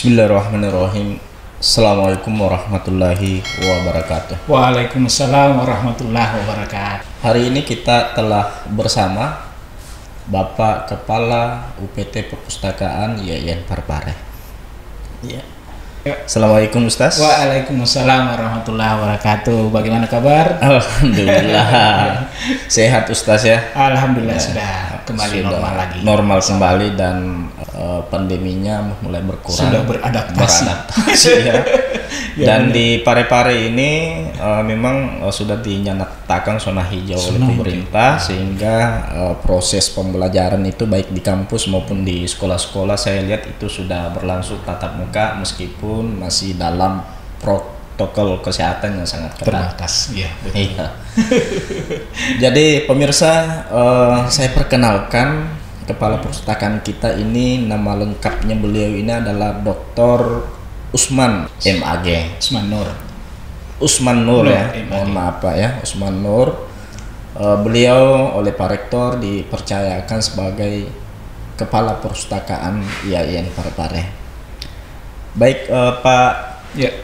Bismillahirrahmanirrahim. Assalamualaikum warahmatullahi wabarakatuh. Waalaikumsalam warahmatullahi wabarakatuh. Hari ini kita telah bersama Bapak Kepala UPT Perpustakaan YIN Parepare. Ya. Assalamualaikum Ustaz. Waalaikumsalam warahmatullahi wabarakatuh. Bagaimana kabar? Alhamdulillah. Sehat Ustaz ya. Alhamdulillah sudah kembali Sudah normal lagi. Normal kembali dan pandeminya mulai berkurang. Sudah beradaptasi. Ya. Ya, Dan benar. di Parepare ini memang sudah dinyatakan zona hijau oleh pemerintah, sehingga proses pembelajaran itu baik di kampus maupun di sekolah-sekolah saya lihat itu sudah berlangsung tatap muka meskipun masih dalam protokol kesehatan yang sangat ketat. Terbatas. Ya, betul. Iya. Jadi pemirsa, saya perkenalkan Kepala Perpustakaan kita ini, nama lengkapnya beliau ini adalah Dr. Usman MAG. Usman Nur ya, MAG. mohon maaf Pak ya, Usman Nur. Beliau oleh Pak Rektor dipercayakan sebagai Kepala Perpustakaan YIN Parepare. Baik Pak Ya.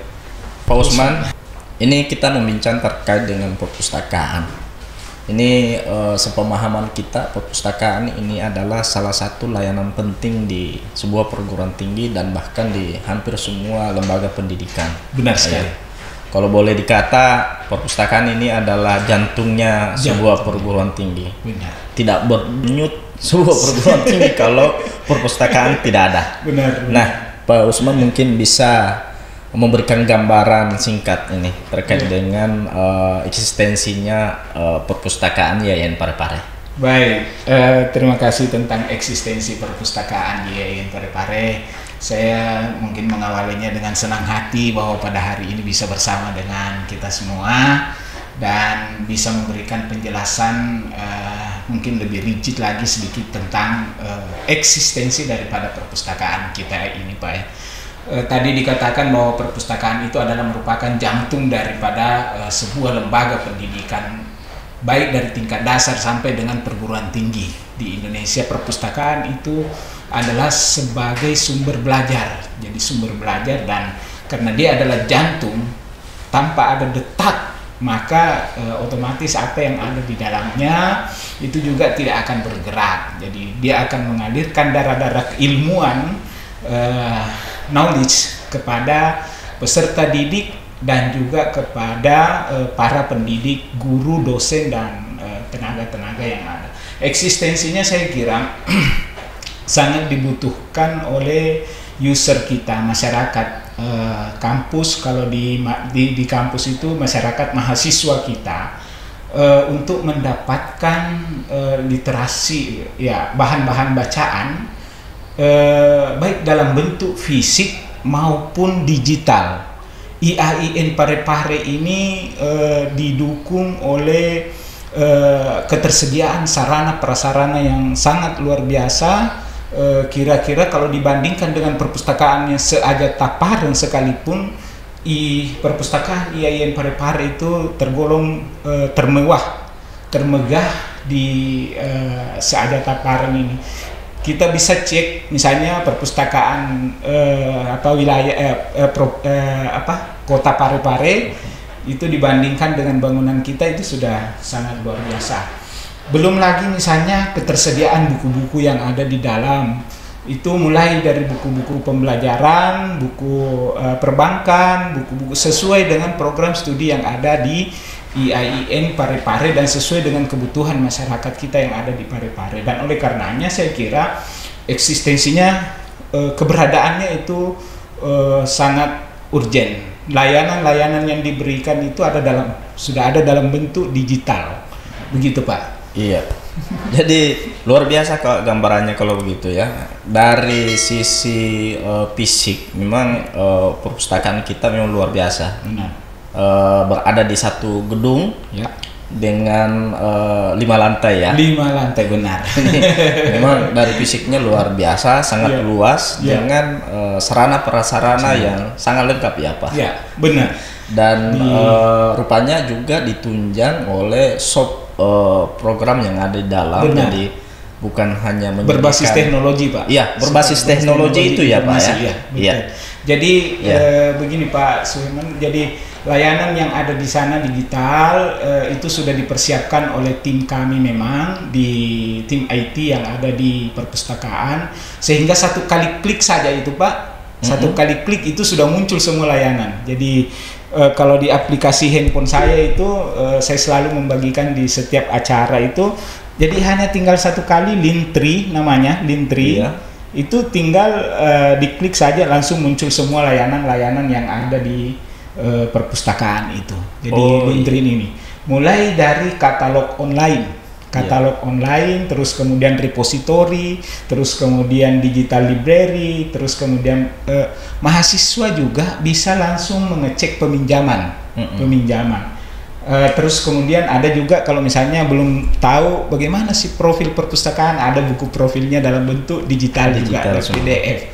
Usman, ini kita membincang terkait dengan perpustakaan. Ini sepemahaman kita, perpustakaan ini adalah salah satu layanan penting di sebuah perguruan tinggi dan bahkan di hampir semua lembaga pendidikan. Benar sekali. Kalau boleh dikata, perpustakaan ini adalah jantungnya sebuah perguruan tinggi. Benar. Tidak berdenyut sebuah perguruan tinggi kalau perpustakaan tidak ada. Benar. Nah, Pak Usman mungkin bisa memberikan gambaran singkat ini terkait dengan eksistensinya perpustakaan YIN Parepare. Baik, terima kasih tentang eksistensi perpustakaan YIN Parepare. Saya mungkin mengawalinya dengan senang hati bahwa pada hari ini bisa bersama dengan kita semua dan bisa memberikan penjelasan mungkin lebih rigid lagi sedikit tentang eksistensi daripada perpustakaan kita ini, Pak ya. Tadi dikatakan bahwa perpustakaan itu adalah merupakan jantung daripada sebuah lembaga pendidikan baik dari tingkat dasar sampai dengan perguruan tinggi di Indonesia. Perpustakaan itu adalah sebagai sumber belajar, jadi sumber belajar, dan karena dia adalah jantung, tanpa ada detak maka otomatis apa yang ada di dalamnya itu juga tidak akan bergerak. Jadi dia akan mengalirkan darah-darah keilmuan, knowledge kepada peserta didik dan juga kepada para pendidik, guru, dosen, dan tenaga-tenaga yang ada. Eksistensinya saya kira sangat dibutuhkan oleh user kita, masyarakat kampus. Kalau di kampus itu masyarakat mahasiswa kita untuk mendapatkan literasi, ya, bahan-bahan bacaan baik dalam bentuk fisik maupun digital. YIN Parepare ini didukung oleh ketersediaan sarana prasarana yang sangat luar biasa. Kira-kira kalau dibandingkan dengan perpustakaan yang seAjata Pareng sekalipun, perpustakaan YIN Parepare itu tergolong termegah di seAjata Pareng ini. Kita bisa cek misalnya perpustakaan kota Parepare itu dibandingkan dengan bangunan kita itu sudah sangat luar biasa. Belum lagi misalnya ketersediaan buku-buku yang ada di dalam, itu mulai dari buku-buku pembelajaran, buku perbankan, buku-buku sesuai dengan program studi yang ada di YIN Parepare dan sesuai dengan kebutuhan masyarakat kita yang ada di Parepare. Dan oleh karenanya saya kira eksistensinya, keberadaannya itu sangat urgent. Layanan-layanan yang diberikan itu sudah ada dalam bentuk digital. Begitu Pak. Iya. Jadi luar biasa kalau gambarannya kalau begitu ya. Dari sisi fisik memang perpustakaan kita memang luar biasa. Benar. Berada di satu gedung Ya. dengan 5 lantai ya. 5 lantai, benar. Memang dari fisiknya luar biasa, sangat luas dengan sarana prasarana yang sangat lengkap ya Pak. Ya, benar. Dan rupanya juga ditunjang oleh program yang ada di dalam. Benar. Jadi bukan hanya berbasis teknologi, Pak. Iya, berbasis teknologi itu ya, Pak ya. Iya. Jadi begini Pak Suherman, jadi layanan yang ada di sana digital itu sudah dipersiapkan oleh tim kami, memang di tim IT yang ada di perpustakaan, sehingga satu kali klik saja itu Pak, satu kali klik itu sudah muncul semua layanan. Jadi kalau di aplikasi handphone saya itu saya selalu membagikan di setiap acara itu. Jadi hanya tinggal satu kali Linktree namanya, Linktree. Iya. Itu tinggal diklik saja langsung muncul semua layanan-layanan yang ada di perpustakaan itu. Jadi Linktree ini mulai dari katalog online, terus kemudian repository, terus kemudian digital library, terus kemudian mahasiswa juga bisa langsung mengecek peminjaman. Terus kemudian ada juga kalau misalnya belum tahu bagaimana sih profil perpustakaan, ada buku profilnya dalam bentuk digital juga, ada PDF.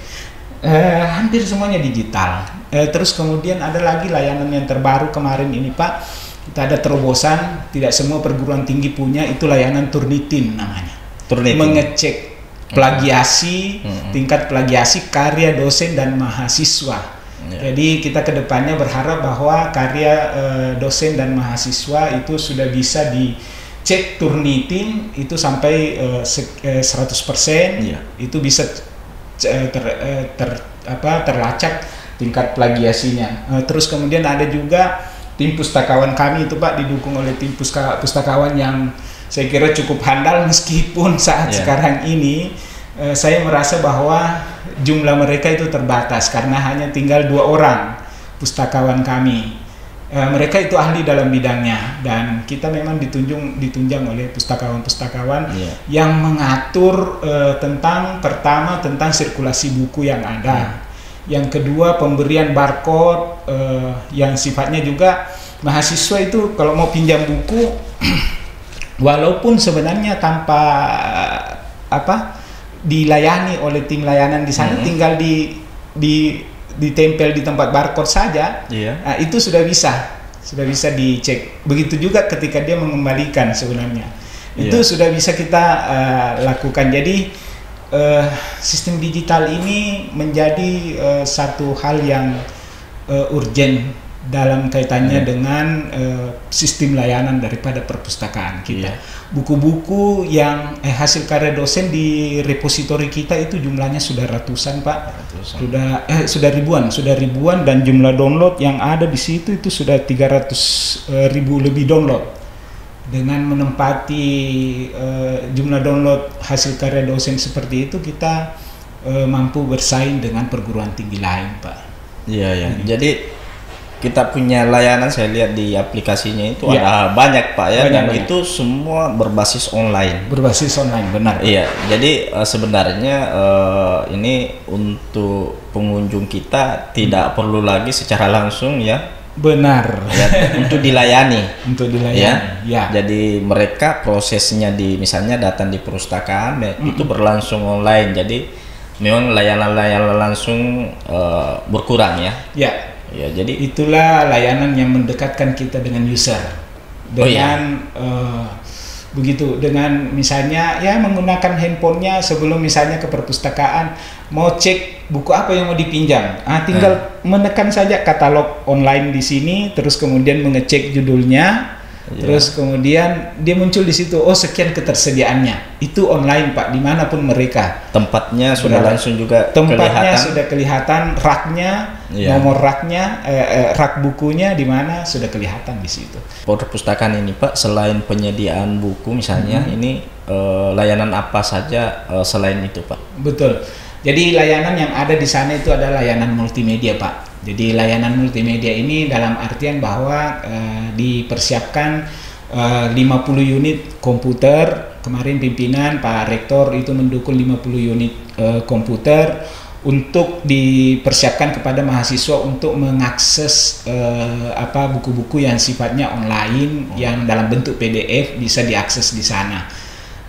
Hampir semuanya digital. Terus kemudian ada lagi layanan yang terbaru kemarin ini Pak, kita ada terobosan, tidak semua perguruan tinggi punya, itu layanan Turnitin namanya. Turnitin. Mengecek plagiasi, tingkat plagiasi karya dosen dan mahasiswa. Jadi kita kedepannya berharap bahwa karya dosen dan mahasiswa itu sudah bisa dicek Turnitin itu sampai 100%, itu bisa terlacak tingkat plagiasinya. Terus kemudian ada juga tim pustakawan kami itu Pak, didukung oleh tim pustakawan yang saya kira cukup handal, meskipun saat sekarang ini saya merasa bahwa jumlah mereka itu terbatas karena hanya tinggal 2 orang pustakawan kami. Mereka itu ahli dalam bidangnya, dan kita memang ditunjang oleh pustakawan-pustakawan yang mengatur pertama tentang sirkulasi buku yang ada. Yang kedua, pemberian barcode yang sifatnya juga mahasiswa itu kalau mau pinjam buku walaupun sebenarnya tanpa dilayani oleh tim layanan di sana, tinggal ditempel di tempat barcode saja, nah, itu sudah bisa dicek. Begitu juga ketika dia mengembalikan, sebenarnya itu sudah bisa kita lakukan. Jadi sistem digital ini menjadi satu hal yang urgent dalam kaitannya dengan sistem layanan daripada perpustakaan kita. Buku-buku yang hasil karya dosen di repositori kita itu jumlahnya sudah ratusan Pak, sudah ribuan, dan jumlah download yang ada di situ itu sudah 300.000 lebih download. Dengan menempati jumlah download hasil karya dosen seperti itu, kita mampu bersaing dengan perguruan tinggi lain Pak. Jadi kita punya layanan, saya lihat di aplikasinya itu ada banyak Pak ya, dan itu semua berbasis online. Berbasis online, benar. Iya, jadi sebenarnya ini untuk pengunjung kita tidak perlu lagi secara langsung ya. Benar. Untuk dilayani. Ya. Jadi mereka prosesnya misalnya datang di perpustakaan itu berlangsung online. Jadi memang layanan langsung berkurang ya. Ya, jadi itulah layanan yang mendekatkan kita dengan user. Begitu, dengan misalnya menggunakan handphonenya sebelum misalnya ke perpustakaan mau cek buku apa yang mau dipinjam, tinggal menekan saja katalog online di sini, terus kemudian mengecek judulnya, terus kemudian dia muncul di situ, sekian ketersediaannya. Itu online Pak, dimanapun mereka. Tempatnya sudah langsung juga sudah kelihatan, raknya, nomor raknya, rak bukunya di mana sudah kelihatan di situ. Perpustakaan ini Pak, selain penyediaan buku misalnya, ini layanan apa saja selain itu Pak? Betul. Jadi layanan yang ada di sana itu adalah layanan multimedia Pak. Jadi layanan multimedia ini dalam artian bahwa dipersiapkan 50 unit komputer. Kemarin pimpinan Pak Rektor itu mendukung 50 unit komputer untuk dipersiapkan kepada mahasiswa untuk mengakses buku-buku yang sifatnya online, yang dalam bentuk PDF bisa diakses di sana.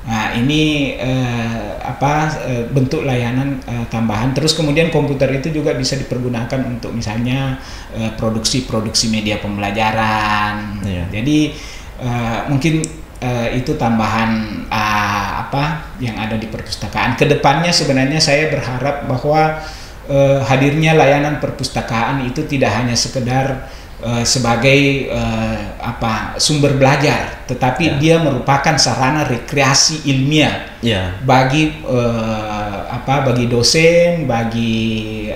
Nah, ini bentuk layanan tambahan. Terus kemudian komputer itu juga bisa dipergunakan untuk misalnya produksi media pembelajaran. Jadi mungkin itu tambahan apa yang ada di perpustakaan. Kedepannya sebenarnya saya berharap bahwa hadirnya layanan perpustakaan itu tidak hanya sekedar sebagai sumber belajar, tetapi dia merupakan sarana rekreasi ilmiah bagi bagi dosen, bagi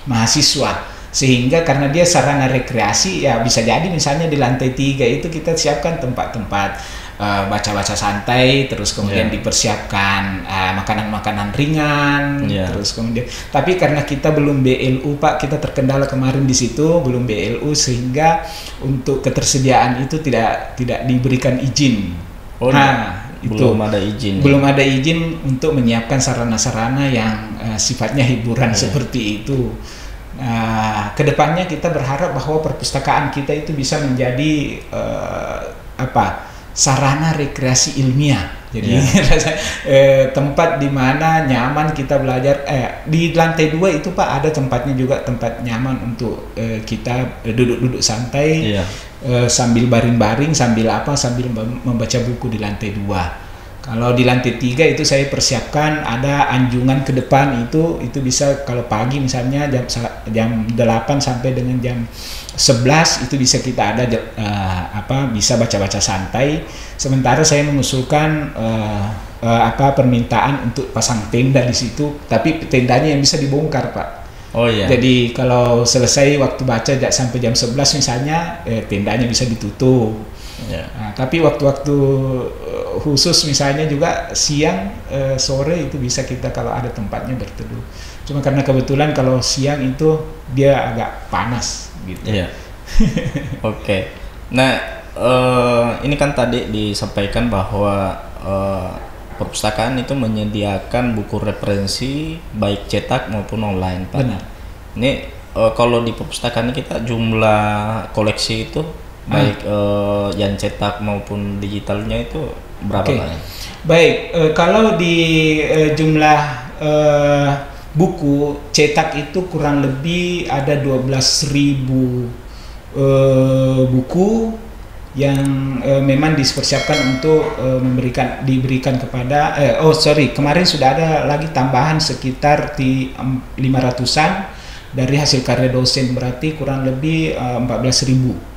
mahasiswa. Sehingga karena dia sarana rekreasi, ya bisa jadi misalnya di lantai 3 itu kita siapkan tempat-tempat baca-baca santai, terus kemudian dipersiapkan makanan-makanan ringan, terus kemudian. Tapi karena kita belum BLU Pak, kita terkendala kemarin di situ belum BLU, sehingga untuk ketersediaan itu tidak diberikan izin. Belum ada izin. Belum ada izin untuk menyiapkan sarana-sarana yang sifatnya hiburan seperti itu. Kedepannya kita berharap bahwa perpustakaan kita itu bisa menjadi sarana rekreasi ilmiah. Jadi tempat di mana nyaman kita belajar. Di lantai 2 itu Pak ada tempatnya juga, tempat nyaman untuk kita duduk-duduk santai sambil baring-baring, sambil membaca buku di lantai 2. Kalau di lantai 3 itu saya persiapkan ada anjungan ke depan, itu bisa kalau pagi misalnya jam 8 sampai dengan jam 11 itu bisa kita ada bisa baca-baca santai. Sementara saya mengusulkan permintaan untuk pasang tenda di situ, tapi tendanya yang bisa dibongkar Pak. Jadi kalau selesai waktu baca sampai jam 11 misalnya, tendanya bisa ditutup. Tapi waktu-waktu khusus misalnya juga siang, sore itu bisa kita kalau ada tempatnya berteduh. Cuma karena kebetulan kalau siang itu dia agak panas gitu. Oke. Nah, ini kan tadi disampaikan bahwa perpustakaan itu menyediakan buku referensi baik cetak maupun online, Pak. Benar. Ini kalau di perpustakaan kita jumlah koleksi itu baik yang cetak maupun digitalnya itu berapa banyak? Baik, kalau di jumlah buku cetak itu kurang lebih ada 12.000 buku yang memang dipersiapkan untuk diberikan kepada kemarin sudah ada lagi tambahan sekitar di 500-an dari hasil karya dosen, berarti kurang lebih 14.000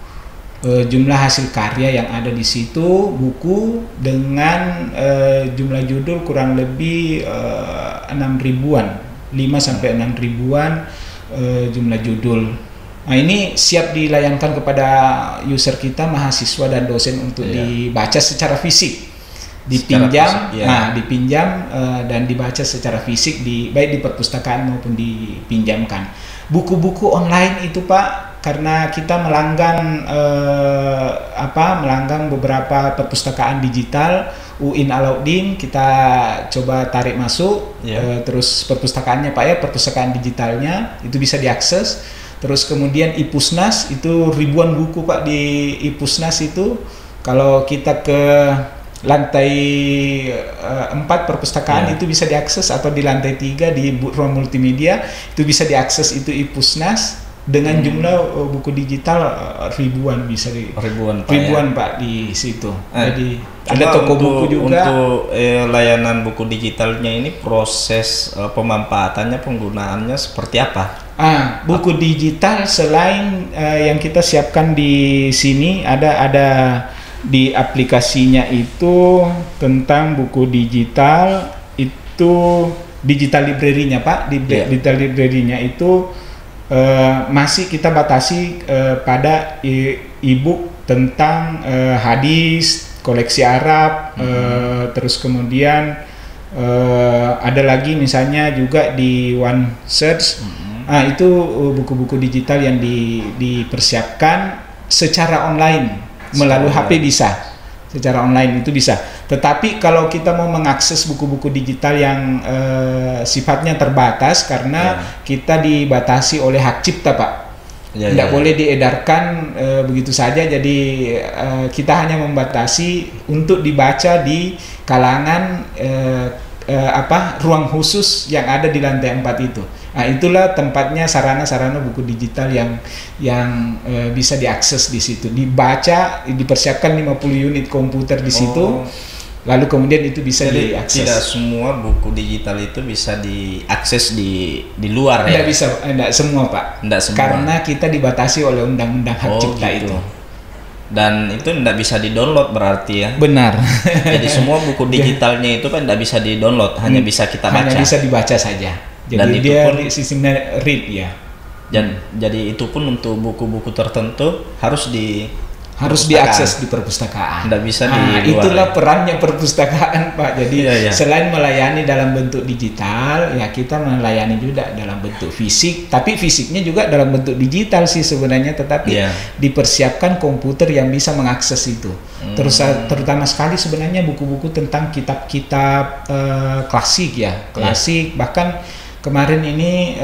jumlah hasil karya yang ada di situ, buku dengan jumlah judul kurang lebih 6.000-an, 5 sampai 6 ribuan jumlah judul. Nah, ini siap dilayangkan kepada user kita, mahasiswa dan dosen untuk dibaca secara fisik, dipinjam, dipinjam dan dibaca secara fisik baik di perpustakaan maupun dipinjamkan. Buku-buku online itu Pak, karena kita melanggang beberapa perpustakaan digital, UIN Alauddin kita coba tarik masuk, terus perpustakaannya Pak perpustakaan digitalnya itu bisa diakses. Terus kemudian IPUSNAS itu ribuan buku Pak di IPUSNAS itu. Kalau kita ke lantai 4 perpustakaan itu bisa diakses, atau di lantai 3 di ruang multimedia itu bisa diakses itu IPUSNAS dengan jumlah buku digital ribuan Pak di situ. Jadi ada toko buku juga. Untuk layanan buku digitalnya ini proses pemanfaatannya, penggunaannya seperti apa? Buku digital selain yang kita siapkan di sini ada di aplikasinya itu tentang buku digital itu digital library-nya Pak. Digital library-nya itu masih kita batasi pada e-book tentang hadis, koleksi Arab, terus kemudian ada lagi misalnya juga di One Search. Itu buku-buku digital yang dipersiapkan secara online melalui HP bisa. Secara online itu bisa. Tetapi kalau kita mau mengakses buku-buku digital yang sifatnya terbatas karena kita dibatasi oleh hak cipta Pak. Tidak boleh diedarkan begitu saja. Jadi kita hanya membatasi untuk dibaca di kalangan ruang khusus yang ada di lantai 4 itu. Itulah tempatnya sarana-sarana buku digital yang bisa diakses di situ. Dibaca, dipersiapkan 50 unit komputer di situ. lalu kemudian itu bisa Jadi diakses. tidak semua buku digital itu bisa diakses di luar ya? Tidak bisa, tidak semua Pak. Tidak semua. Karena kita dibatasi oleh undang-undang hak cipta gitu. itu. Dan itu tidak bisa di-download berarti ya? Benar. Jadi semua buku digitalnya itu kan tidak bisa di-download, hanya bisa kita baca. Hanya bisa dibaca saja. Jadi Dan itu dia pun sistemnya read ya. Dan jadi itu pun untuk buku-buku tertentu harus diakses di perpustakaan. Tidak bisa di luar. Itulah perannya perpustakaan Pak. Jadi Iya. selain melayani dalam bentuk digital, ya kita melayani juga dalam bentuk fisik. Tapi fisiknya juga dalam bentuk digital sih sebenarnya. Tetapi dipersiapkan komputer yang bisa mengakses itu. Terus terutama sekali sebenarnya buku-buku tentang kitab-kitab klasik ya, klasik. Bahkan kemarin ini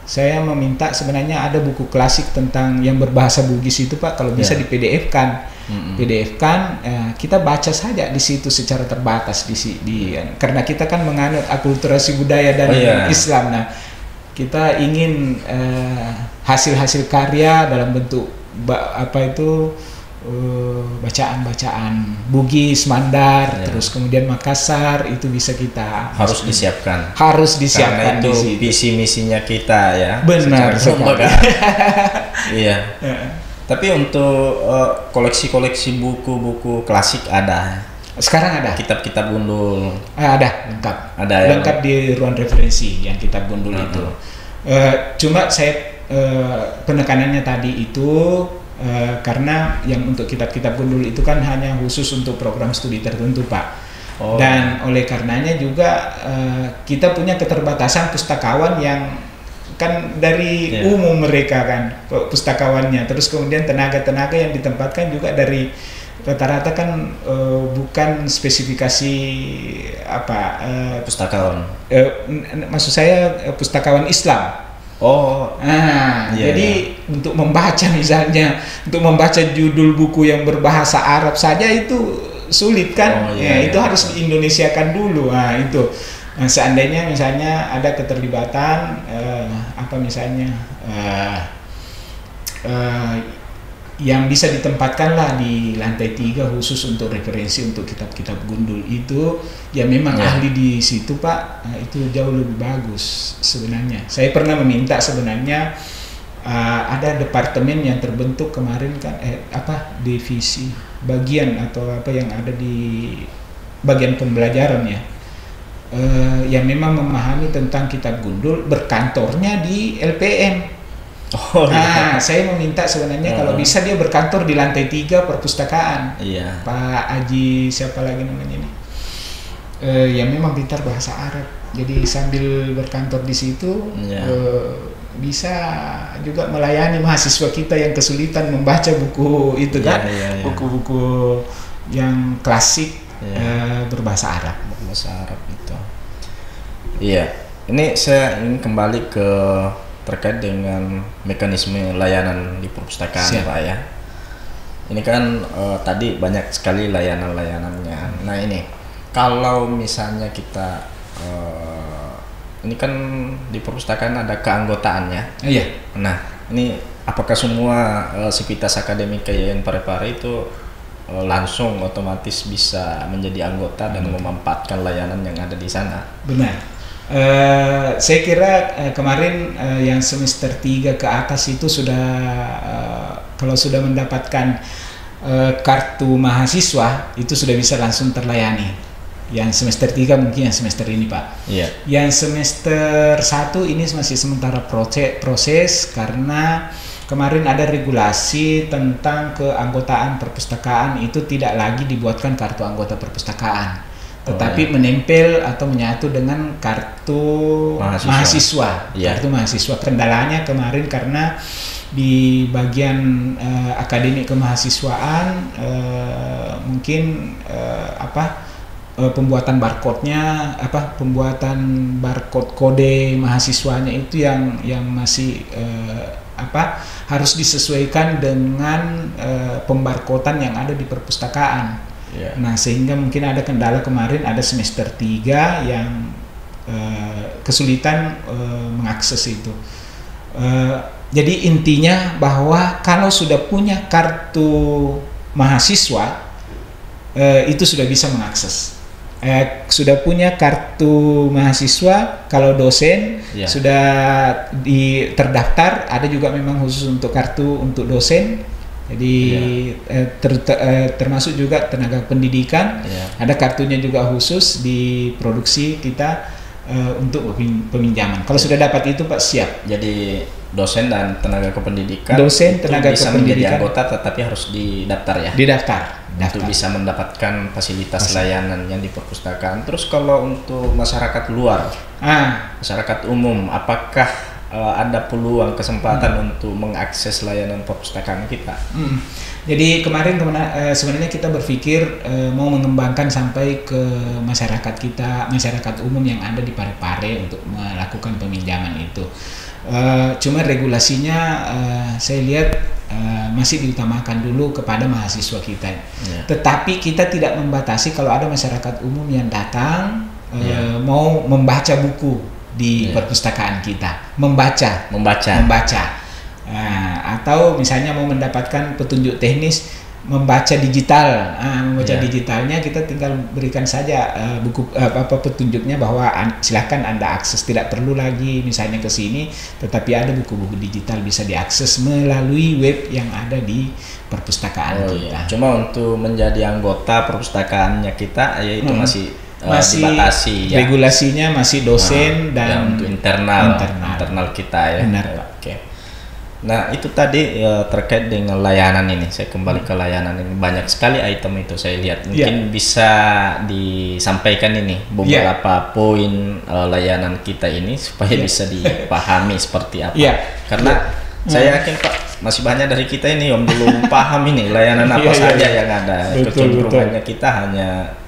saya meminta sebenarnya ada buku klasik tentang yang berbahasa Bugis itu Pak, kalau bisa di PDF-kan. PDF-kan, kita baca saja di situ secara terbatas karena kita kan menganut akulturasi budaya dan Islam. Nah, kita ingin hasil-hasil karya dalam bentuk bacaan-bacaan Bugis, Mandar, terus kemudian Makassar, itu bisa kita harus disiapkan. Karena itu visi misinya kita ya. Benar sekali. Iya. Tapi untuk koleksi-koleksi buku-buku klasik ada. Sekarang ada. Kitab-kitab gundul. Ada, lengkap. Ada ya. Lengkap di ruang referensi yang kitab gundul itu. Cuma saya penekanannya tadi itu karena yang untuk kitab-kitab gundul itu kan hanya khusus untuk program studi tertentu Pak. Dan oleh karenanya juga kita punya keterbatasan pustakawan yang kan dari umum mereka kan pustakawannya. Terus kemudian tenaga-tenaga yang ditempatkan juga dari rata-rata kan bukan spesifikasi pustakawan. Maksud saya pustakawan Islam. Jadi untuk membaca misalnya, untuk membaca judul buku yang berbahasa Arab saja itu sulit kan? Itu harus diindonesiakan dulu. Itu. Nah, seandainya misalnya ada keterlibatan yang bisa ditempatkan lah di lantai 3 khusus untuk referensi untuk kitab-kitab gundul itu, ya memang ahli di situ Pak, itu jauh lebih bagus sebenarnya. Saya pernah meminta sebenarnya ada departemen yang terbentuk kemarin kan divisi bagian atau apa yang ada di bagian pembelajaran ya, yang memang memahami tentang kitab gundul, berkantornya di LPM. Saya meminta sebenarnya kalau bisa dia berkantor di lantai 3 perpustakaan. Pak Aji siapa lagi namanya ini? Yang memang pintar bahasa Arab. Jadi sambil berkantor di situ bisa juga melayani mahasiswa kita yang kesulitan membaca buku itu kan, buku-buku yang klasik berbahasa Arab. Berbahasa Arab itu. Iya. Ini saya ingin kembali ke terkait dengan mekanisme layanan di perpustakaan Pak ya. Ini kan tadi banyak sekali layanan-layanannya. Nah ini kalau misalnya kita ini kan di perpustakaan ada keanggotaannya. Nah ini apakah semua sivitas akademika Yayan Parepare itu langsung otomatis bisa menjadi anggota dan memanfaatkan layanan yang ada di sana? Benar. Saya kira kemarin yang semester 3 ke atas itu sudah kalau sudah mendapatkan kartu mahasiswa itu sudah bisa langsung terlayani. Yang semester 3 mungkin yang semester ini Pak. Yang semester 1 ini masih sementara proses karena kemarin ada regulasi tentang keanggotaan perpustakaan itu tidak lagi dibuatkan kartu anggota perpustakaan, tetapi menempel atau menyatu dengan kartu mahasiswa. Kartu mahasiswa. Kendalanya kemarin karena di bagian akademik kemahasiswaan mungkin pembuatan barcode-nya pembuatan barcode kode mahasiswanya itu yang masih harus disesuaikan dengan pembarkodan yang ada di perpustakaan. Nah sehingga mungkin ada kendala kemarin, ada semester 3 yang kesulitan mengakses itu. Jadi intinya bahwa kalau sudah punya kartu mahasiswa itu sudah bisa mengakses. Sudah punya kartu mahasiswa, kalau dosen sudah terdaftar, ada juga memang khusus untuk kartu untuk dosen. Jadi termasuk juga tenaga pendidikan, ada kartunya juga khusus di produksi kita untuk peminjaman. Kalau sudah dapat itu Pak, siap. Jadi dosen dan tenaga kependidikan bisa menjadi anggota, tetapi harus didaftar ya. Didaftar. Untuk bisa mendapatkan fasilitas layanan yang di perpustakaan. Terus kalau untuk masyarakat luar, masyarakat umum, apakah ada peluang kesempatan untuk mengakses layanan perpustakaan kita? Jadi kemarin sebenarnya kita berpikir mau mengembangkan sampai ke masyarakat kita, masyarakat umum yang ada di Parepare untuk melakukan peminjaman itu. Cuma regulasinya saya lihat masih diutamakan dulu kepada mahasiswa kita. Tetapi kita tidak membatasi kalau ada masyarakat umum yang datang mau membaca buku di perpustakaan kita, membaca. Atau misalnya mau mendapatkan petunjuk teknis, membaca digital, digitalnya kita tinggal berikan saja buku petunjuknya bahwa silakan Anda akses, tidak perlu lagi misalnya ke sini, tetapi ada buku-buku digital bisa diakses melalui web yang ada di perpustakaan kita. Cuma untuk menjadi anggota perpustakaannya kita itu masih dibatasi, regulasinya masih dosen dan untuk internal kita ya. Benar, Pak. Oke. Nah itu tadi terkait dengan layanan ini, saya kembali ke layanan ini, banyak sekali item itu saya lihat. Mungkin bisa disampaikan ini beberapa poin layanan kita ini supaya bisa dipahami seperti apa. Karena saya yakin Pak, masih banyak dari kita ini yang belum paham ini layanan apa saja yang ada. Kecenderungannya kita hanya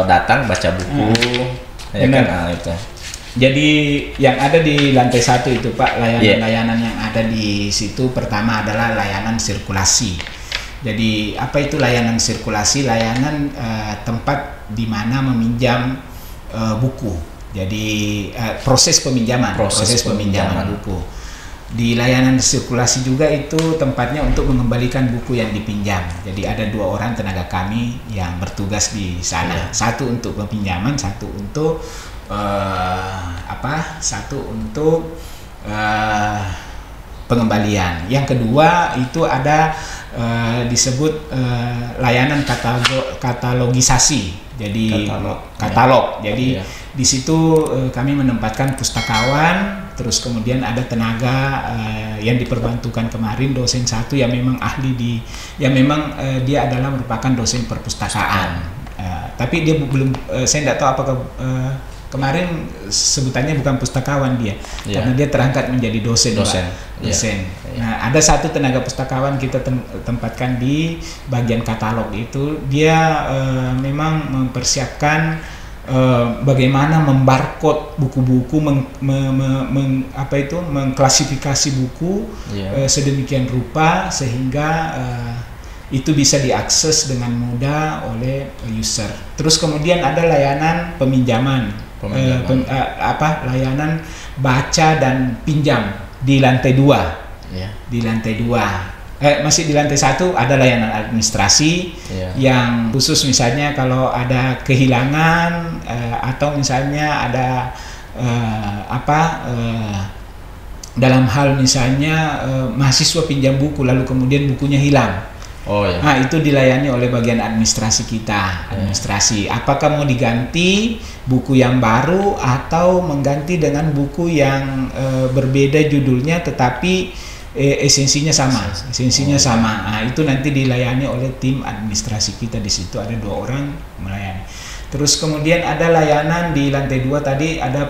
datang baca buku, itu. Jadi yang ada di lantai 1 itu Pak, layanan yang ada di situ pertama adalah layanan sirkulasi. Jadi apa itu layanan sirkulasi? Layanan tempat di mana meminjam buku. Jadi proses peminjaman buku. Di layanan sirkulasi juga itu tempatnya untuk mengembalikan buku yang dipinjam. Jadi ada 2 orang tenaga kami yang bertugas di sana. Satu untuk peminjaman, satu untuk pengembalian. Yang kedua itu ada disebut layanan katalogisasi. Jadi katalog. Jadi di situ kami menempatkan pustakawan, terus kemudian ada tenaga yang diperbantukan kemarin, dosen 1 yang memang ahli dia adalah merupakan dosen perpustakaan. Tapi dia belum, saya tidak tahu apakah kemarin sebutannya bukan pustakawan dia, karena dia terangkat menjadi dosen. Nah, ada 1 tenaga pustakawan kita tempatkan di bagian katalog itu. Dia memang mempersiapkan bagaimana membarcode buku-buku, mengklasifikasi buku sedemikian rupa sehingga itu bisa diakses dengan mudah oleh user. Terus kemudian ada layanan peminjaman. Layanan baca dan pinjam di lantai 2. Di lantai 2. Masih di lantai 1 ada layanan administrasi yang khusus, misalnya kalau ada kehilangan atau misalnya ada dalam hal misalnya mahasiswa pinjam buku lalu kemudian bukunya hilang. Nah, itu dilayani oleh bagian administrasi kita. Apakah mau diganti buku yang baru atau mengganti dengan buku yang berbeda judulnya tetapi esensinya sama. Nah, itu nanti dilayani oleh tim administrasi kita. Di situ ada 2 orang melayani. Terus kemudian ada layanan di lantai 2 tadi, ada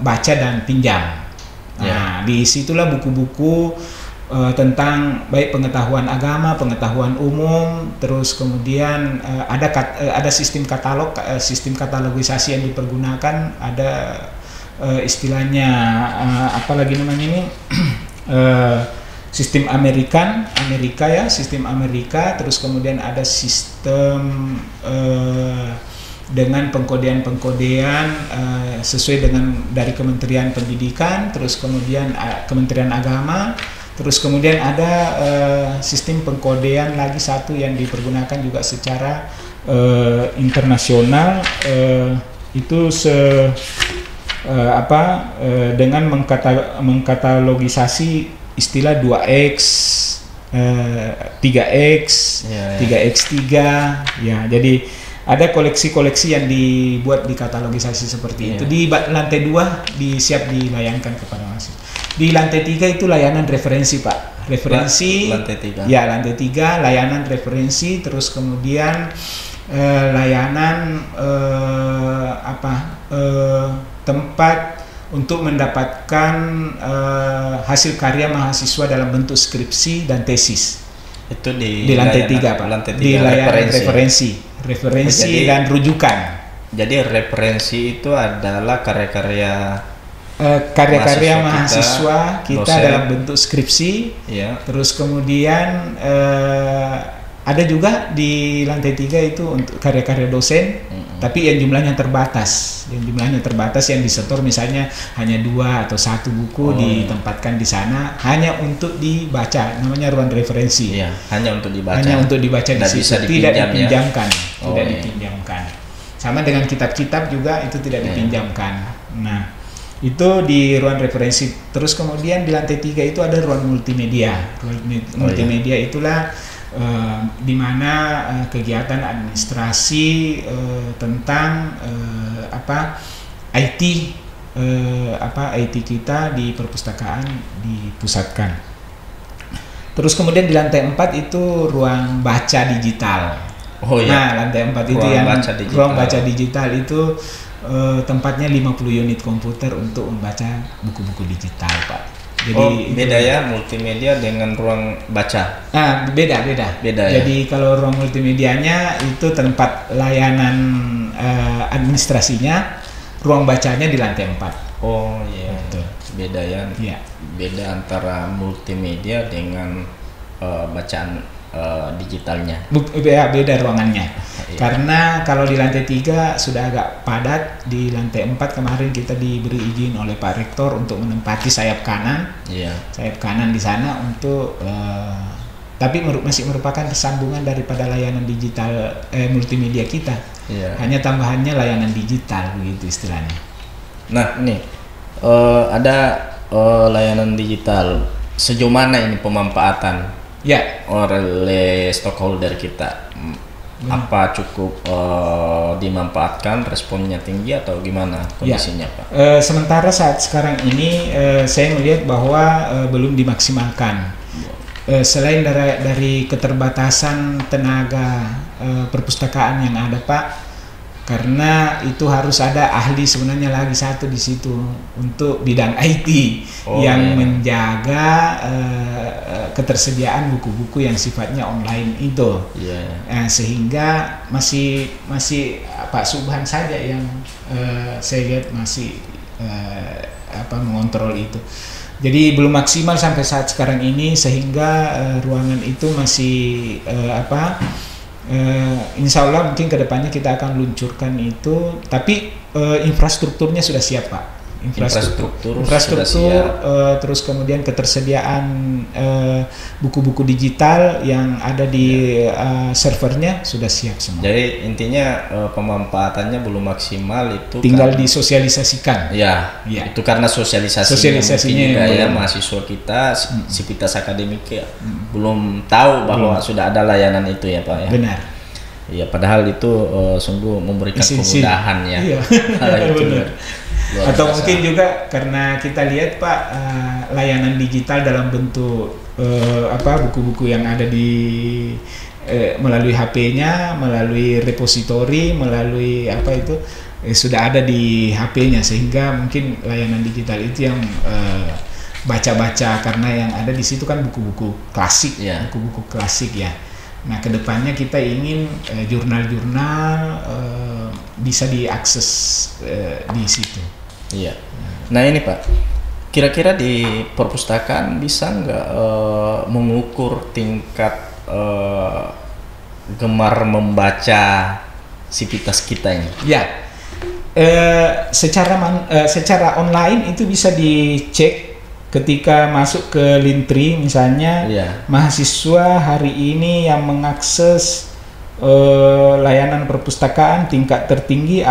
baca dan pinjam. Nah, disitulah buku-buku tentang baik pengetahuan agama, pengetahuan umum, terus kemudian ada sistem katalog, sistem katalogisasi yang dipergunakan, ada istilahnya sistem sistem Amerika, terus kemudian ada sistem dengan pengkodean sesuai dengan dari Kementerian Pendidikan, terus kemudian Kementerian Agama, Terus kemudian ada sistem pengkodean lagi satu yang dipergunakan juga secara internasional, itu dengan mengkatalogisasi istilah 2x, 3x, 3x3 ya. Jadi ada koleksi-koleksi yang dibuat di katalogisasi seperti itu. Di lantai 2 siap dilayangkan kepada mahasiswa. Di lantai 3 itu layanan referensi, Pak. Referensi. Lantai 3. Ya, lantai 3 layanan referensi, terus kemudian layanan tempat untuk mendapatkan hasil karya mahasiswa dalam bentuk skripsi dan tesis. Itu di lantai 3, Pak. Lantai 3 di layanan referensi dan rujukan. Jadi referensi itu adalah karya-karya mahasiswa kita dalam bentuk skripsi. Terus kemudian ada juga di lantai 3 itu untuk karya-karya dosen, tapi yang jumlahnya terbatas. Yang disetor misalnya hanya 2 atau 1 buku ditempatkan di sana hanya untuk dibaca, namanya ruang referensi. Hanya untuk dibaca. Di situ, tidak dipinjamkan. Dipinjamkan. Sama dengan kitab-kitab juga itu tidak dipinjamkan. Nah, itu di ruang referensi. Terus kemudian di lantai 3 itu ada ruang multimedia. Multimedia itulah di mana kegiatan administrasi tentang IT kita di perpustakaan dipusatkan. Terus kemudian di lantai 4 itu ruang baca digital. Nah, lantai 4 itu ruang baca digital itu tempatnya 50 unit komputer untuk membaca buku-buku digital, Pak. Jadi beda ya multimedia dengan ruang baca. Beda. Jadi kalau ruang multimedianya itu tempat layanan administrasinya, ruang bacanya di lantai 4. Oh iya. Betul. Beda ya. Iya. Beda antara multimedia dengan bacaan digitalnya. Beda ruangannya. Karena kalau di lantai 3 sudah agak padat, di lantai 4 kemarin kita diberi izin oleh Pak Rektor untuk menempati sayap kanan. Sayap kanan di sana untuk tapi masih merupakan sambungan daripada layanan digital multimedia kita. Hanya tambahannya layanan digital begitu istilahnya. Nah, nih ada layanan digital. Sejauh mana ini pemanfaatan oleh stakeholder kita? Apa cukup dimanfaatkan, responnya tinggi atau gimana kondisinya, Pak? Sementara saat sekarang ini saya melihat bahwa belum dimaksimalkan. Selain dari keterbatasan tenaga perpustakaan yang ada, Pak, karena itu harus ada ahli sebenarnya lagi satu di situ untuk bidang IT yang menjaga ketersediaan buku-buku yang sifatnya online itu. Sehingga masih Pak Subhan saja yang saya lihat masih mengontrol itu. Jadi belum maksimal sampai saat sekarang ini, sehingga ruangan itu masih insya Allah mungkin kedepannya kita akan luncurkan itu, tapi infrastrukturnya sudah siap, Pak. Infrastruktur terus kemudian ketersediaan buku-buku digital yang ada di servernya sudah siap semua. Jadi intinya pemanfaatannya belum maksimal, itu tinggal disosialisasikan. Itu karena sosialisasinya ya mahasiswa kita, sivitas akademik belum tahu bahwa sudah ada layanan itu ya, Pak ya. Benar. Ya, padahal itu sungguh memberikan kemudahan ya. Atau mungkin juga karena kita lihat, Pak, layanan digital dalam bentuk buku-buku yang ada di melalui HP-nya, melalui repositori, melalui sudah ada di HP-nya, sehingga mungkin layanan digital itu yang baca-baca, karena yang ada di situ kan buku-buku klasik, buku-buku klasik ya. Nah, kedepannya kita ingin jurnal-jurnal bisa diakses di situ. Nah ini, Pak, kira-kira di perpustakaan bisa nggak mengukur tingkat gemar membaca sivitas kita ini? Secara online itu bisa dicek ketika masuk ke Lintri misalnya, mahasiswa hari ini yang mengakses layanan perpustakaan tingkat tertinggi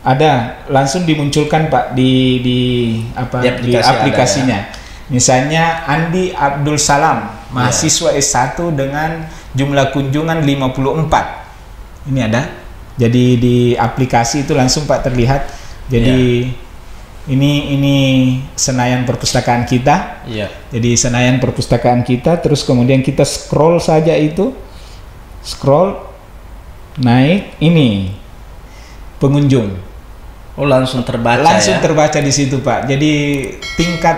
ada langsung dimunculkan Pak di aplikasinya. Misalnya Andi Abdul Salam, mahasiswa S1 dengan jumlah kunjungan 54. Ini ada. Jadi di aplikasi itu langsung Pak terlihat. Jadi ini Senayan perpustakaan kita. Jadi Senayan perpustakaan kita, terus kemudian kita scroll saja itu. Scroll naik ini pengunjung. Oh, langsung terbaca. Langsung terbaca di situ Pak. Jadi tingkat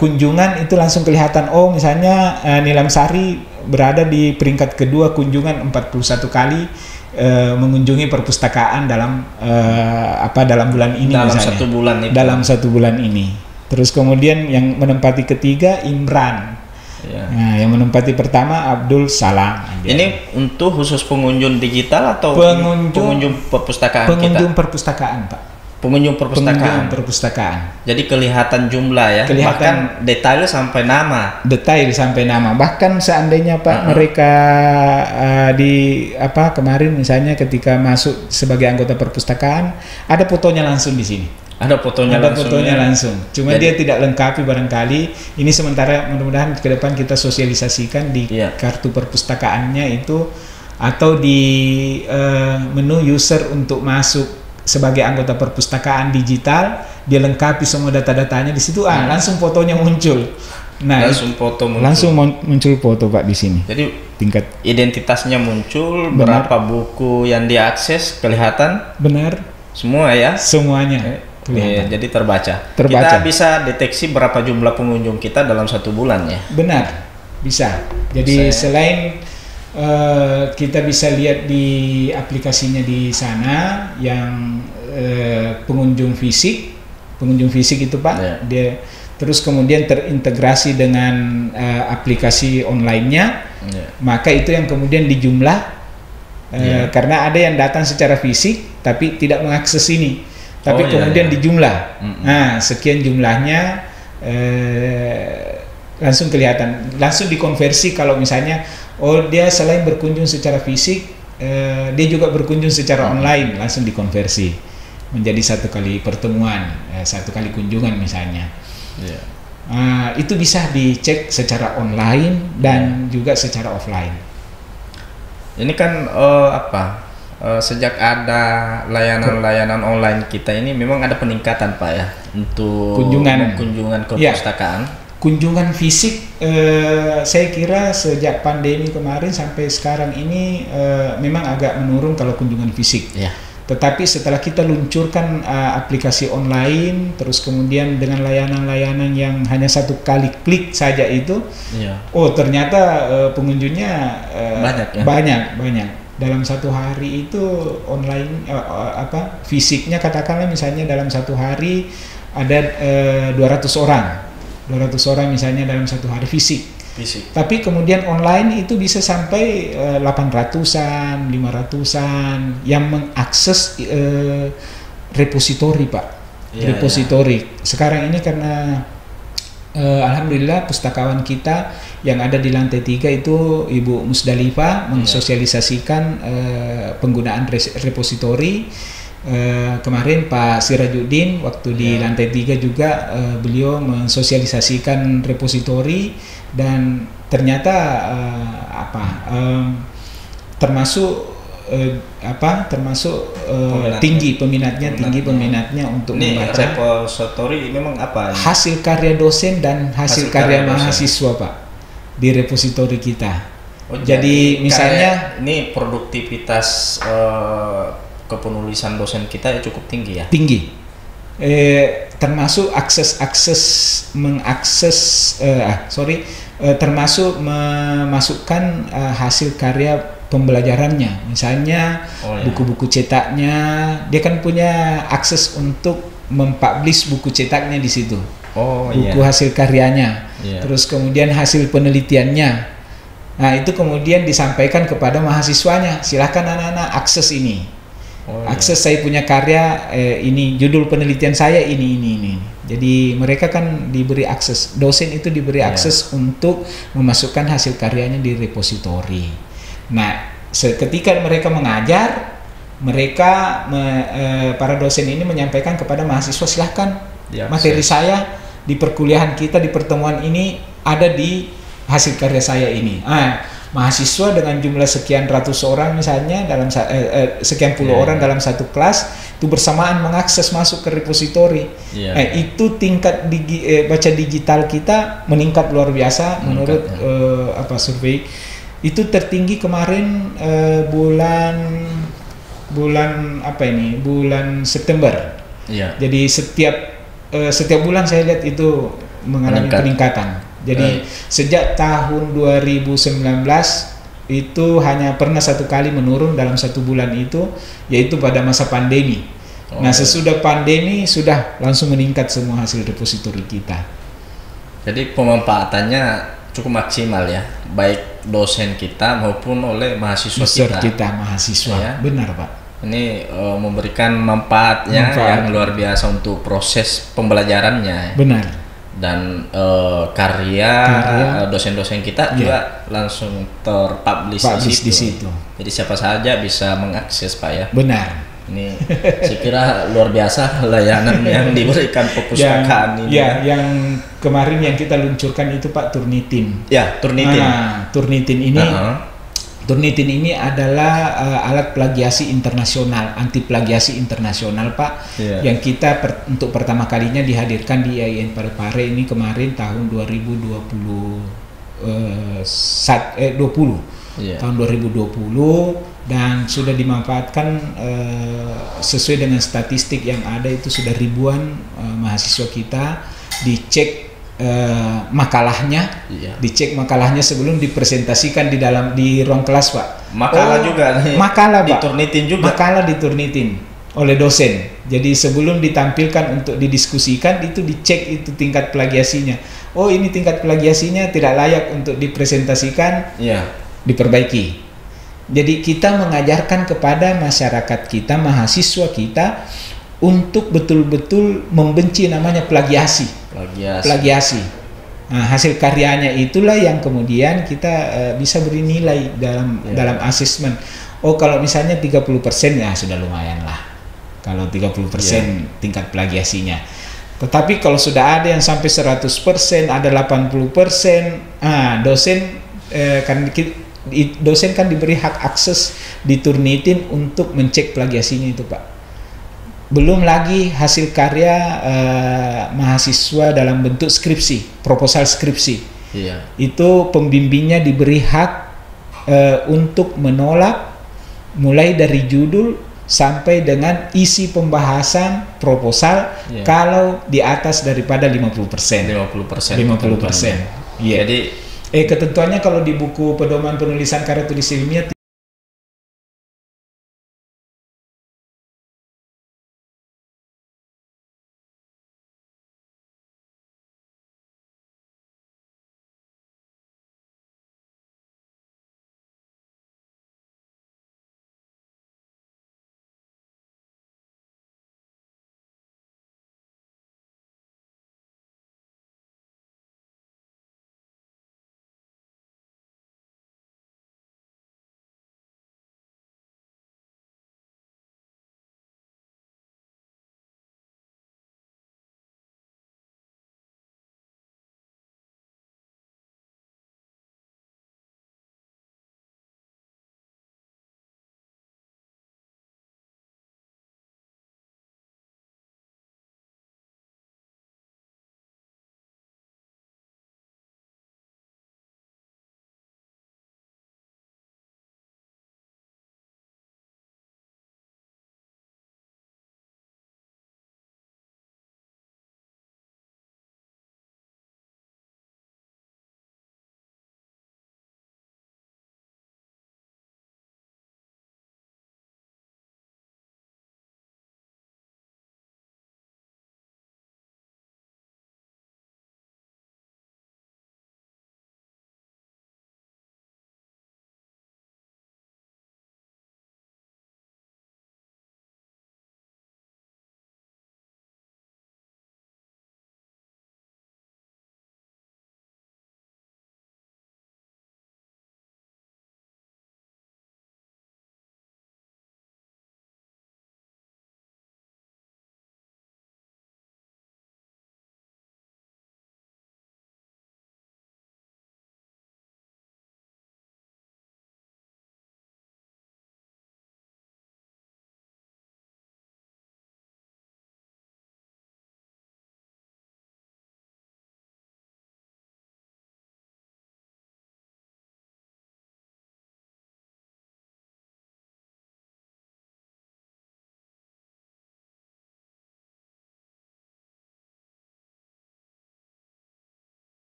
kunjungan itu langsung kelihatan. Oh, misalnya Nilam Sari berada di peringkat kedua kunjungan 41 kali mengunjungi perpustakaan dalam bulan ini, dalam misalnya. 1 bulan itu. Dalam 1 bulan ini. Terus kemudian yang menempati ketiga Imran. Nah, yang menempati pertama Abdul Salam. Ini untuk khusus pengunjung digital atau pengunjung perpustakaan pengunjung kita? Perpustakaan Pak. Pengunjung perpustakaan. Jadi kelihatan jumlah ya. Bahkan detail sampai nama. Bahkan seandainya Pak mereka kemarin misalnya ketika masuk sebagai anggota perpustakaan, ada fotonya langsung di sini. Ada fotonya langsung. Cuma dia tidak lengkapi barangkali. Ini sementara mudah-mudahan ke depan kita sosialisasikan di kartu perpustakaannya itu, atau di menu user untuk masuk sebagai anggota perpustakaan digital, dia lengkapi semua data-datanya di situ. Langsung fotonya muncul. Nah, langsung muncul foto Pak di sini. Jadi tingkat identitasnya muncul, berapa buku yang diakses kelihatan. Benar. Semua ya. Semuanya. Jadi terbaca. Kita bisa deteksi berapa jumlah pengunjung kita dalam 1 bulan ya. Benar, bisa. Jadi selain kita bisa lihat di aplikasinya di sana yang pengunjung fisik itu Pak, dia terus kemudian terintegrasi dengan aplikasi online-nya, maka itu yang kemudian dijumlah karena ada yang datang secara fisik tapi tidak mengakses ini. Tapi kemudian dijumlah, nah sekian jumlahnya langsung kelihatan, langsung dikonversi. Kalau misalnya, dia selain berkunjung secara fisik, dia juga berkunjung secara online, langsung dikonversi menjadi 1 kali pertemuan, 1 kali kunjungan misalnya. Itu bisa dicek secara online dan juga secara offline. Ini kan sejak ada layanan online kita ini memang ada peningkatan Pak ya untuk kunjungan ke perpustakaan. Kunjungan fisik saya kira sejak pandemi kemarin sampai sekarang ini memang agak menurun kalau kunjungan fisik. Tetapi setelah kita luncurkan aplikasi online, terus kemudian dengan layanan-layanan yang hanya 1 kali klik saja itu, ternyata pengunjungnya banyak. Dalam 1 hari itu online fisiknya katakanlah misalnya dalam 1 hari ada 200 orang misalnya dalam 1 hari fisik. Tapi kemudian online itu bisa sampai 800-an, 500-an yang mengakses repositori Pak. Repositori. Sekarang ini karena alhamdulillah pustakawan kita yang ada di lantai 3 itu Ibu Musdalifah mensosialisasikan penggunaan repositori. Kemarin Pak Sirajuddin waktu di lantai 3 juga beliau mensosialisasikan repositori, dan ternyata termasuk tinggi peminatnya untuk membaca. Repositori memang apa? Hasil karya dosen dan hasil karya mahasiswa Pak di repositori kita. Jadi misalnya ini produktivitas kepenulisan dosen kita ya cukup tinggi ya. Tinggi. Termasuk termasuk memasukkan hasil karya pembelajarannya, misalnya buku-buku cetaknya, dia kan punya akses untuk mempublish buku cetaknya di situ, buku hasil karyanya, terus kemudian hasil penelitiannya. Nah itu kemudian disampaikan kepada mahasiswanya, silakan anak-anak akses ini. Akses saya punya karya, ini judul penelitian saya ini. Jadi mereka kan diberi akses, dosen itu diberi akses untuk memasukkan hasil karyanya di repositori. Nah, ketika mereka mengajar, mereka para dosen ini menyampaikan kepada mahasiswa, silahkan materi saya di perkuliahan kita, di pertemuan ini ada di hasil karya saya ini. Mahasiswa dengan jumlah sekian ratus orang misalnya dalam sekian puluh orang dalam satu kelas itu bersamaan mengakses masuk ke repositori. Itu tingkat baca digital kita meningkat luar biasa menurut survei. Itu tertinggi kemarin bulan September. Jadi setiap bulan saya lihat itu mengalami peningkatan. Jadi sejak tahun 2019 itu hanya pernah satu kali menurun dalam satu bulan itu, yaitu pada masa pandemi. Nah, sesudah pandemi sudah langsung meningkat semua hasil repositori kita. Jadi pemanfaatannya cukup maksimal ya, baik dosen kita maupun oleh mahasiswa kita. Mahasiswa. Benar, Pak. Ini memberikan manfaatnya yang luar biasa untuk proses pembelajarannya. Benar. Dan karya dosen-dosen kita juga langsung terpublish di situ. Jadi siapa saja bisa mengakses, Pak ya. Benar. Ini saya kira luar biasa layanan yang diberikan perpustakaan ini. Yang kemarin yang kita luncurkan itu Pak, Turnitin. Turnitin. Turnitin ini Turnitin ini adalah alat plagiasi internasional, anti plagiasi internasional, Pak, yang kita untuk pertama kalinya dihadirkan di IAIN Parepare ini kemarin tahun 2020, tahun 2020, dan sudah dimanfaatkan sesuai dengan statistik yang ada itu sudah ribuan mahasiswa kita dicek makalahnya, sebelum dipresentasikan di ruang kelas, Pak. Makalah Pak. Makalah diturnitin oleh dosen. Jadi sebelum ditampilkan untuk didiskusikan itu dicek itu tingkat plagiasinya. Oh, ini tingkat plagiasinya tidak layak untuk dipresentasikan, diperbaiki. Jadi kita mengajarkan kepada masyarakat kita, mahasiswa kita, untuk betul-betul membenci namanya plagiasi. Nah, hasil karyanya itulah yang kemudian kita bisa beri nilai dalam asesmen. Oh, kalau misalnya 30% ya sudah lumayan lah. Kalau 30% tingkat plagiasinya. Tetapi kalau sudah ada yang sampai 100%, ada 80%, dosen kan diberi hak akses di Turnitin untuk mencek plagiasinya itu, Pak. Belum lagi hasil karya mahasiswa dalam bentuk skripsi, proposal skripsi. Itu pembimbingnya diberi hak untuk menolak mulai dari judul sampai dengan isi pembahasan proposal kalau di atas daripada 50%. 50%. Jadi ketentuannya kalau di buku pedoman penulisan karya tulis ilmiah